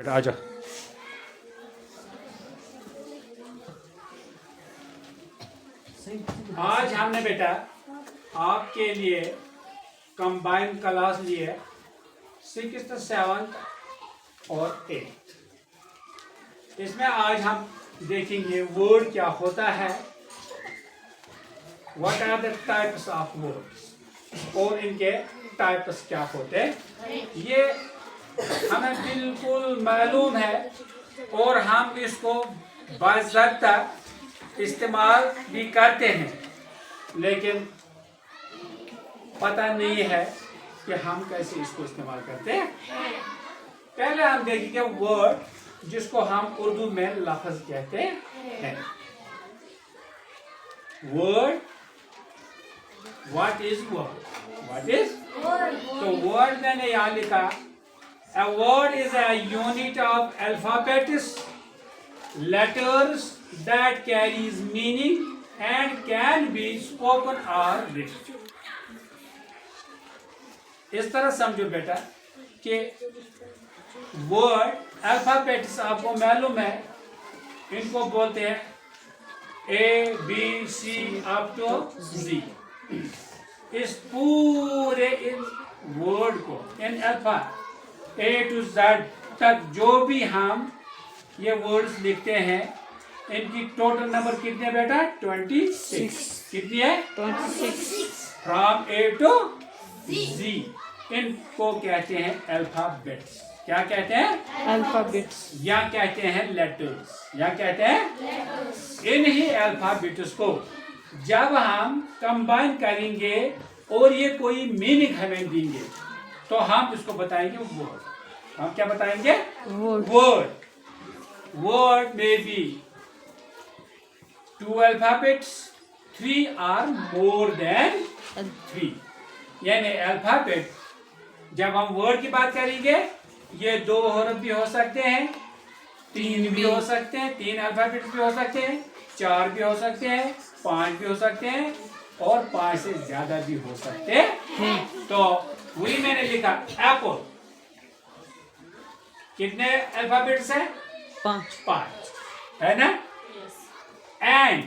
बेटा आजा। आज हमने बेटा आपके लिए कंबाइन क्लास लिए 6th 7th और 8th। इसमें आज हम देखेंगे वर्ड क्या होता है, what are the types of words और इनके टाइप्स क्या होते हैं। ये हमें बिल्कुल मालूम है और हम इसको बाज़ाब्ता इस्तेमाल भी करते हैं, लेकिन पता नहीं है कि हम कैसे इसको इस्तेमाल करते हैं। पहले हम देखेंगे वर्ड जिसको हम उर्दू में लफ्ज़ कहते हैं। Word, what is word, what is तो वर्ड मैंने यहाँ लिखा, a word is a unit of alphabets, letters that carries meaning and can be spoken or written। इस तरह समझो बेटा कि वर्ड अल्फाबेट्स आपको मालूम है, इनको बोलते हैं ABC अप टू Z। इस पूरे इन वर्ड को इन अल्फा A to Z तक जो भी हम ये वर्ड्स लिखते हैं, इनकी टोटल नंबर कितनी है बेटा? 26। कितनी है? 26 फ्रॉम A to Z। इनको कहते हैं अल्फाबेट्स। क्या कहते हैं? अल्फाबेट्स। या कहते हैं लेटर्स, या कहते हैं इन्हीं अल्फाबेट्स को जब हम कंबाइन करेंगे और ये कोई मीनिंग हमें देंगे तो हम इसको बताएंगे वर्ड। हम क्या बताएंगे? वर्ड। वर्ड में B 2 alphabets, 3 or more than 3। यानी अल्फाबेट जब हम वर्ड की बात करेंगे, ये 2 हरफ भी हो सकते हैं, 3 भी हो सकते हैं, 3 अल्फाबेट्स भी हो सकते हैं, 4 भी हो सकते हैं, 5 भी हो सकते हैं और 5 से ज्यादा भी हो सकते हैं। तो वही मैंने लिखा एप्पल। कितने अल्फाबेट्स हैं? 5 है ना। एंड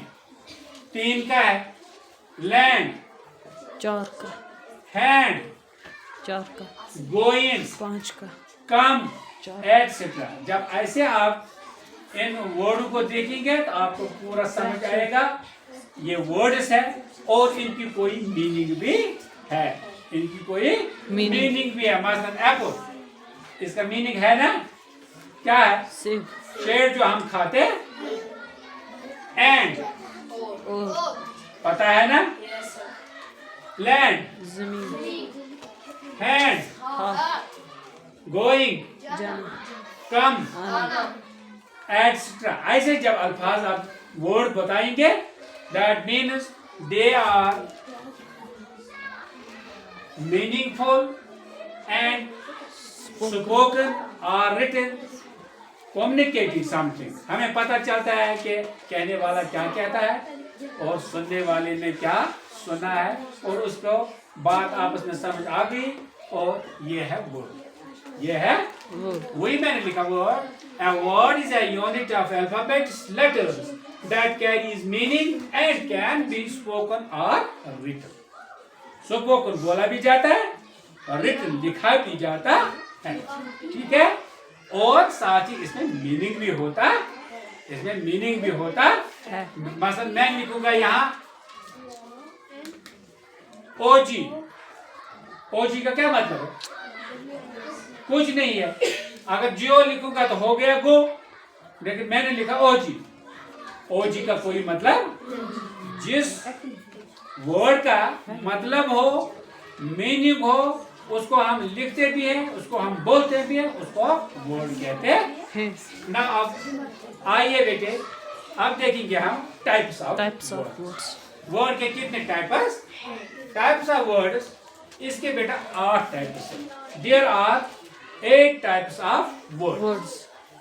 3 का है। लैंड 4 का। हैंड 4 का। गोइंग 5 का। कम 4। एटसेट्रा। जब ऐसे आप इन वर्ड को देखेंगे तो आपको पूरा समझ आएगा ये वर्ड्स है और इनकी कोई मीनिंग भी है। इनकी कोई मीनिंग भी है। मसलन एप्पल, इसका मीनिंग है ना, क्या है? सेब। शेर जो हम खाते हैं। एंड पता है ना। लैंड जमीन। हैंड गोइंग जाना। कम आना। एटसेट्रा। ऐसे जब अल्फाज आप वर्ड बताएंगे, that means they are meaningful and spoken or written, communicating something। हमें पता चलता है कि कहने वाला क्या कहता है और सुनने वाले ने क्या सुना है और उसको बात आपस में समझ आ गई और ये है वर्ड। ये है वही मैंने लिखा word. A word is a unit of alphabets, letters that carries meaning and can be spoken or written। Spoken बोला भी जाता है और रिटन लिखा भी जाता है, ठीक है। और साथ ही इसमें मीनिंग भी होता है। इसमें मीनिंग भी होता है। मसलन मैं लिखूंगा यहाँ ओजी। ओजी का क्या मतलब है? कुछ नहीं है। अगर जियो लिखूंगा तो हो गया गो, लेकिन मैंने लिखा ओजी। ओजी का कोई मतलब, जिस वर्ड का मतलब हो, मीनिंग हो, उसको हम लिखते भी हैं, उसको हम बोलते भी हैं, उसको वर्ड कहते हैं ना। अब आइए बेटे, अब देखेंगे हम टाइप्स ऑफ वर्ड्स। वर्ड के कितने टाइप्स ऑफ वर्ड्स? इसके बेटा 8 टाइप्स हैं। There are 8 types of words.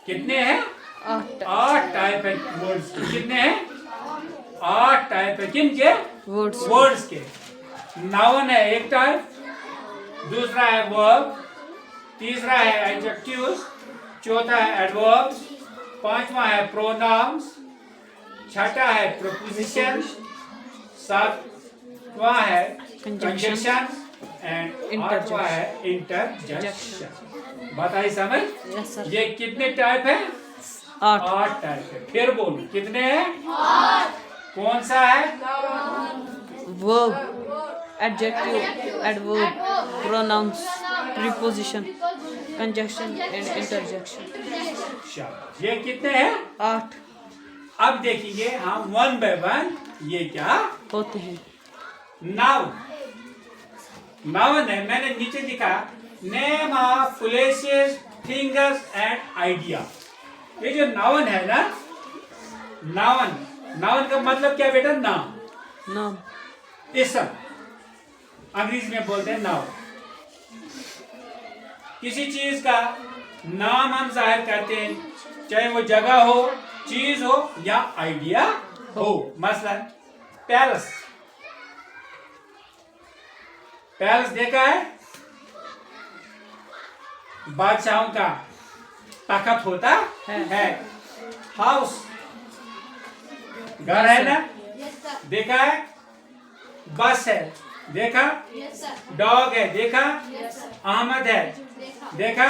कितने हैं? 8 टाइप है वर्ड्स। कितने हैं? 8 टाइप है। किन के? वर्ड्स के। नाउन है एक टाइप, दूसरा है वर्ब, तीसरा है एडजेक्टिव्स, चौथा है एडवर्ब्स, पांचवा है प्रोनाउंस, छठा है प्रपोजिशन, सातवां है कंजक्शन एंड आठवां है इंटरजेक्शन। बताइए समझ? Yes sir. ये कितने टाइप है? 8 8 टाइप है। फिर बोलो कितने हैं? 8। कौन सा है? Verb, adjective, adverb, pronouns, preposition, conjunction and interjection. शाबाश। ये कितने हैं? 8 अब देखेंगे हम वन बाय वन ये क्या होते हैं। नाउन। नाउन है, मैंने नीचे लिखा name of places, things and idea. ये जो नाउन है ना, नाउन, नाउन का मतलब क्या बेटा? नाम, नाम, इसम, अंग्रेजी में बोलते हैं नाउन। किसी चीज का नाम हम जाहिर करते हैं, चाहे वो जगह हो, चीज हो या आइडिया हो। मसलन पैलेस, पैलेस देखा है? बादशाहों का तखत होता है। हाउस घर है ना, देखा है? बस है, देखा? डॉग है, देखा? अहमद है, देखा?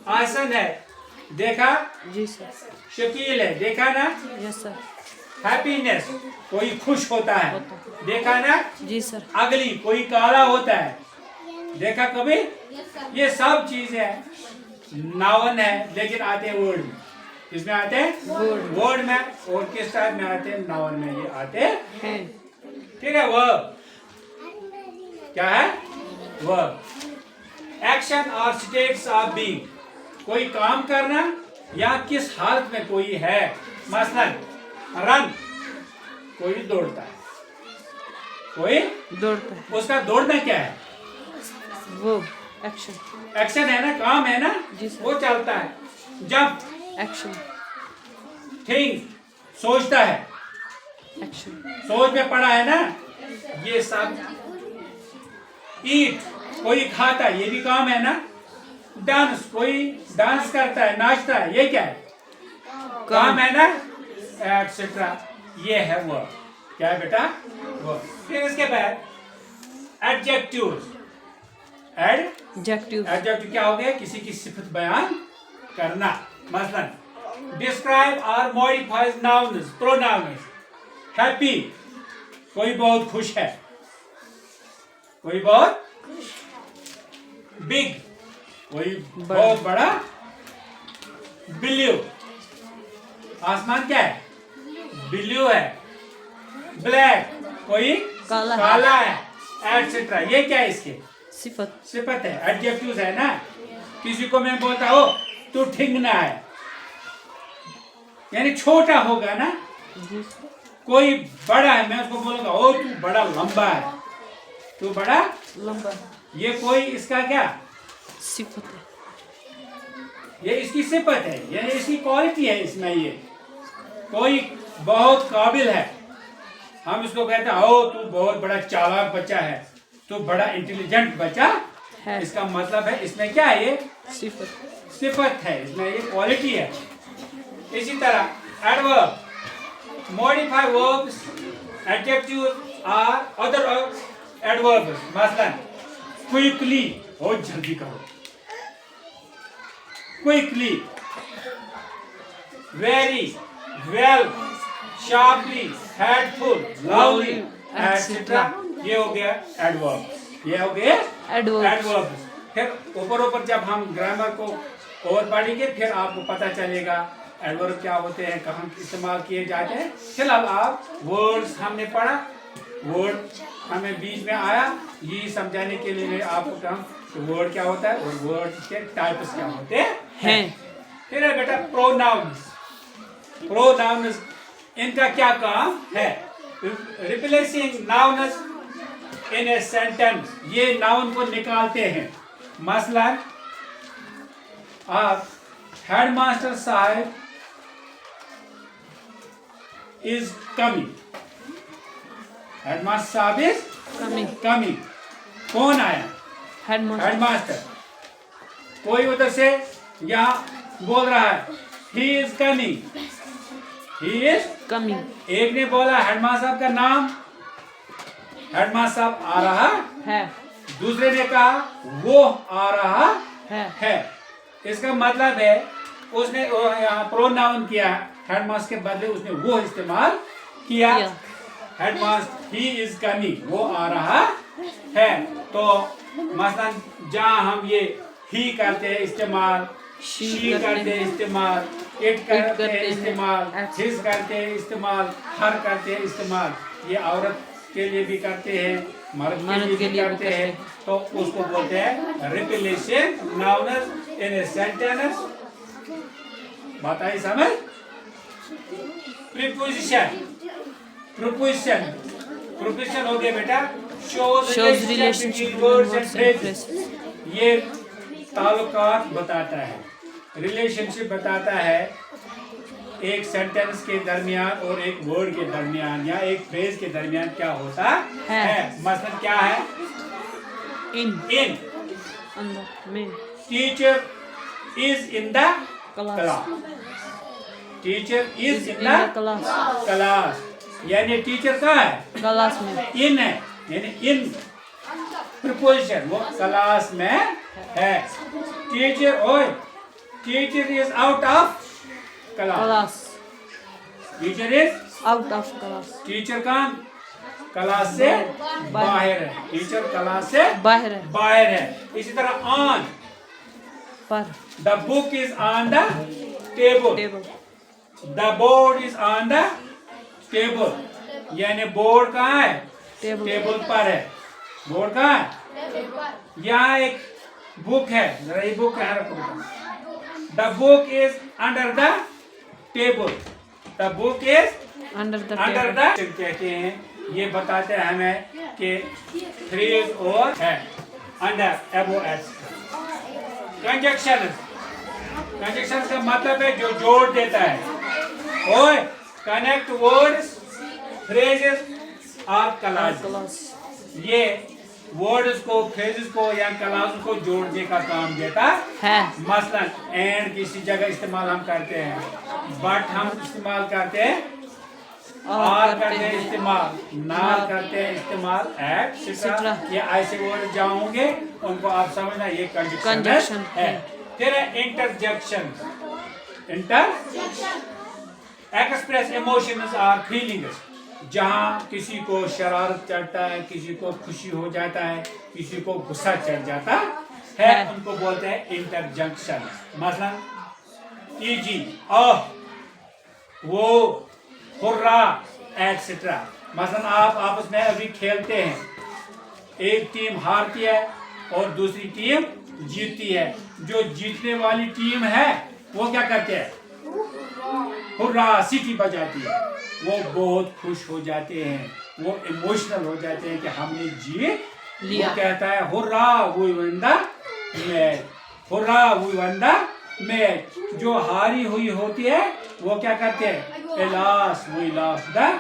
आसन है, देखा? जी सर। शकील है, देखा ना? Yes sir. हैप्पीनेस, कोई खुश होता है, देखा ना? जी सर। अगली, कोई काला होता है, देखा कभी? ये सब चीजें नाउन है, लेकिन आते हैं वर्ड में। किसमें आते हैं? वर्ड में। और किस टाइप में आते हैं? नाउन में ये आते हैं। ठीक है। वर्ब क्या है? वर्ब एक्शन और स्टेट्स ऑफ बीइंग, कोई काम करना या किस हालत में कोई है। मसलन रन, कोई दौड़ता है, कोई दौड़ता है। उसका दौड़ना क्या है? वर्ब, एक्शन, एक्शन है ना, काम है ना, जी सर। वो चलता है। जब एक्शन, थिंक, सोचता है, एक्शन, सोच में पड़ा है ना, ये सब। ईट, कोई खाता है, ये भी काम है ना। डांस, कोई डांस करता है, नाचता है, ये क्या है? काम है ना, एक्सेट्रा। ये है वर्ब। क्या है बेटा? वर्ब। फिर इसके बाद एडजेक्टिव्स। एडजेक्टिव, एडजेक्टिव क्या हो गया? किसी की सिफत बयान करना। मसलन डिस्क्राइब और मॉडिफाइज नाउन्स, प्रोनाउन्स। हैप्पी, कोई बहुत खुश है, कोई बहुत। बिग, कोई बहुत बड़ा। ब्लू, आसमान क्या है? ब्लू है। ब्लैक, कोई काला है, एटसेट्रा। ये क्या है? इसके सिफत, सिफत है, एडजेक्टिव्स है ना। किसी को मैं बोलता हूँ तू ठिंगना है, यानी छोटा होगा ना। कोई बड़ा है, मैं उसको बोलूंगा ओ तू बड़ा लंबा है, तू बड़ा लंबा। ये कोई इसका क्या? सिफत है। ये इसकी सिफत है, यानी इसकी क्वालिटी है इसमें। ये कोई बहुत काबिल है, हम इसको कहते हैं ओ तू बहुत बड़ा चालाक बच्चा है, तू बड़ा इंटेलिजेंट बच्चा है। इसका मतलब है इसमें क्या है? ये सिफत, सिफत है, इसमें ये क्वालिटी है। इसी तरह एडवर्ब, मॉडिफाई वर्ब्स, एडजेक्टिव्स और अदर एडवर्ब्स। मसलन क्विकली, बहुत जल्दी करो। Quickly, very, well, sharply, heedfully, lovely, etcetera. ये हो गया एडवर्ब। ये हो गया एडवर्ब। फिर ऊपर ऊपर जब हम ग्रामर को और पढ़ेंगे फिर आपको पता चलेगा एडवर्ब क्या होते हैं, कहाँ इस्तेमाल किए जाते हैं। फिलहाल आप वर्ड्स हमने पढ़ा, वर्ड हमें बीच में आया, ये समझाने के लिए मैं आपको कहूँ कि वर्ड क्या होता है और वर्ड के टाइप्स क्या होते हैं। फिर है बेटा प्रोनाउंस। प्रोनाउंस इनका क्या काम है? Replacing nouns in a sentence, ये नाउन को निकालते हैं। मसलन आप हेडमास्टर साहब इज कमिंग, हेडमास्टर साहब इज कमिंग। कौन आया? हेडमास्टर। कोई उधर से यहाँ बोल रहा है he is coming, he is Coming. एक ने बोला हेडमास्टर साहब का नाम, हेडमास्टर साहब आ रहा है दूसरे ने कहा वो आ रहा है इसका मतलब है उसने यहाँ प्रोनाउन किया, हेडमास्टर के बदले उसने वो इस्तेमाल किया। हेडमास्टर ही इज कमिंग, वो आ रहा है। तो मसलन जहाँ हम ये ही करते हैं इस्तेमाल, शी करते हैं इस्तेमाल, इट करते हैं इस्तेमाल, हिज करते हैं इस्तेमाल, हर करते हैं इस्तेमाल, ये औरत के लिए भी करते हैं, मर्द के लिए भी करते हैं। तो उसको बोलते हैं रिपीलेशन नाउनस इन ए सेंटेंस। बताइए समझ। प्रीपोजिशन, प्रीपोजिशन, प्रीपोजिशन हो गया बेटा shows relationship between words and phrases। ये ताल्लुकात बताता है, रिलेशनशिप बताता है एक सेंटेंस के दरमियान और एक वर्ड के दरमियान या एक फ्रेज के दरमियान क्या होता है। मसलन क्या है, इन अंदर में, teacher is in the class, teacher is in the class, यानी टीचर कहाँ है, क्लास में, इन है, यानी इन प्रीपोजिशन वो क्लास में है। टीचर ओए, teacher is out of class, teacher is out of class, teacher कहाँ क्लास से बाहर है, टीचर क्लास से बाहर है। इसी तरह ऑन, पर, the book is on the table, table, the board is on the table, यानी बोर्ड कहाँ है, टेबल पर है। बोर्ड कहाँ है, यहाँ एक बुक है, जरा ये बुक कहाँ रखो बेटा, the book is under the table, the book is under the कहते हैं। ये बताते हैं हमें कि फ्रेज और है अंडर एबो एट। कंजक्शन, कंजक्शन का मतलब है जो जोड़ देता है। ओए कनेक्ट वर्ड्स, फ्रेजेस और क्लॉज, ये वर्ड्स को, फ्रेजेस को या क्लॉज को जोड़ने का काम देता है। मसलन एंड किसी जगह इस्तेमाल हम करते हैं, बट हम इस्तेमाल करते हैं, और करते हैं इस्तेमाल, नाल करते हैं इस्तेमाल, एक्सेट्रा। ये ऐसे वर्ड जहाँ होंगे उनको आप समझना ये कंजक्शन है। फिर है इंटरजेक्शन, एक्सप्रेस इमोशंस और फीलिंग्स, जहाँ किसी को शरारत चढ़ता है, किसी को खुशी हो जाता है, किसी को गुस्सा चढ़ जाता है, उनको बोलते हैं इंटरजेक्शन। मसलन ईजी, वो, हुर्रा, एक्सेट्रा। मसलन आप आपस में अभी खेलते हैं, एक टीम हारती है और दूसरी टीम जीतती है, जो जीतने वाली टीम है वो क्या करते हैं, हुर्रा सीटी बजाती है, वो बहुत खुश हो जाते हैं, वो इमोशनल हो जाते हैं कि हमने जीत लिया। वो कहता है hurrah we won the match, hurrah we won the match. जो हारी हुई होती है वो क्या करते हैं, एलास वी लॉस्ट द,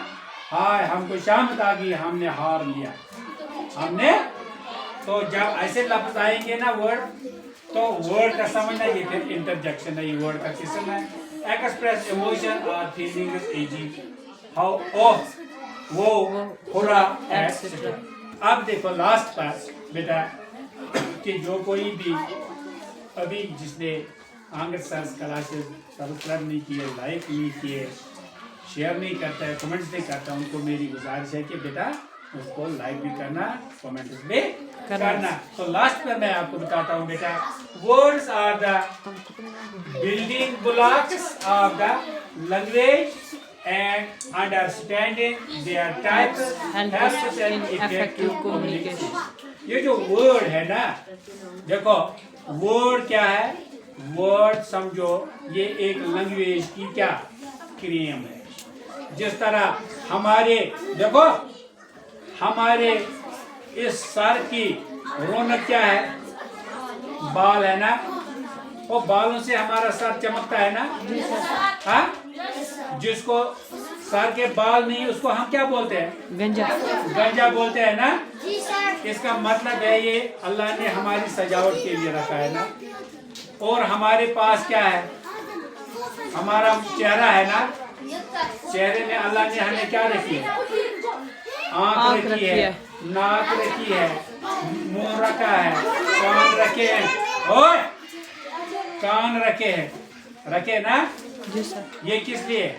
हाय हमको शामत आ गई, हमने हार लिया, हमने। तो जब ऐसे लफ्ज आएंगे ना वर्ड, तो वर्ड का समझना ये फिर इंटरजेक्शन है, ये वर्ड का किस्म है। एक्सप्रेस इमोशन और फीलिंग इज इजी, हाउ, ओह, वो, हुर्रा, एक्सेट्रा। अब देखो लास्ट पार्ट बेटा, कि जो कोई भी अभी जिसने आंगन सर्च क्लासेस सब्सक्राइब नहीं किए, लाइक नहीं किए, शेयर नहीं करता है, कमेंट्स नहीं करता, उनको मेरी गुजारिश है कि बेटा उसको लाइक भी करना, कमेंट्स भी करना। तो लास्ट में मैं आपको बताता हूँ बेटा, words are the building blocks of the language and understanding their types helps in effective communication। ये जो वर्ड है ना, देखो वर्ड क्या है, वर्ड समझो ये एक लैंग्वेज की क्या क्रियम है। जिस तरह हमारे, देखो हमारे इस सर की रौनक क्या है, बाल है ना, वो बालों से हमारा सर चमकता है ना, हाँ। जिसको सर के बाल नहीं उसको हम क्या बोलते हैं, गंजा, गंजा बोलते हैं ना। इसका मतलब है ये अल्लाह ने हमारी सजावट के लिए रखा है ना। और हमारे पास क्या है, हमारा चेहरा है ना, चेहरे में अल्लाह ने हमें क्या रखी है? आँख रखी है, नाक रखी है, मुंह रखा है, कान रखे हैं। ओए, कान रखे हैं, रखे ना? जी सर। ये किस लिए?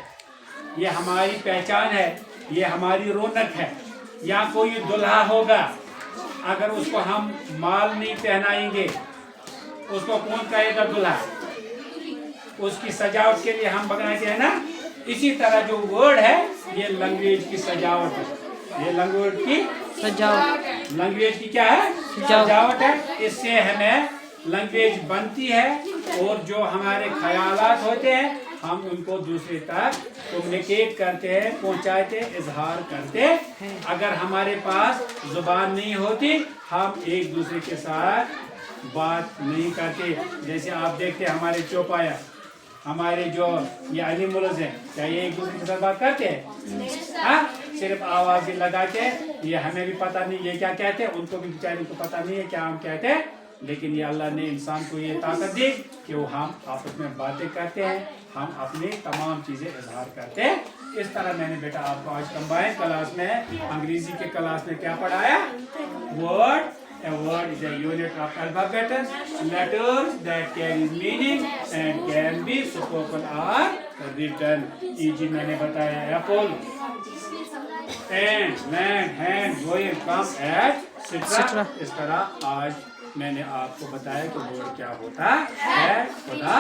ये हमारी पहचान है, ये हमारी रौनक है। या कोई दुल्हा होगा, अगर उसको हम माल नहीं पहनाएंगे, उसको कौन कहेगा दुल्हा? उसकी सजावट के लिए हम बनाते हैं ना। इसी तरह जो वर्ड है, ये लैंग्वेज की सजावट है। ये लैंग्वेज की सजावट, लैंग्वेज की क्या है? सजावट है। इससे हमें लैंग्वेज बनती है, और जो हमारे ख्यालात होते हैं हम उनको दूसरे तक कम्युनिकेट करते हैं, पहुंचाते, इजहार करते। अगर हमारे पास जुबान नहीं होती, हम एक दूसरे के साथ बात नहीं करते। जैसे आप देखते हैं हमारे चौपाया, हमारे जो ये अली मुलज है, क्या ये एक दूसरे के साथ बात करते हैं? हाँ, सिर्फ आवाज ही लगाते हैं। ये हमें भी पता नहीं ये क्या कहते हैं, उनको भी बेचारे को पता नहीं है क्या हम कहते हैं। लेकिन ये अल्लाह ने इंसान को ये ताकत दी कि वो हम आपस में बातें करते हैं, हम अपनी तमाम चीज़ें इजहार करते हैं। इस तरह मैंने बेटा आपको आज कंबाइन क्लास में अंग्रेजी के क्लास में क्या पढ़ाया? Word, a word is a unit of alphabet, letters that carry meaning and can be spoken or written. E.g. मैंने बताया apple, pen, land, hand, going, come, etc. इस तरह आज मैंने आपको बताया कि वर्ड क्या होता है। खुदा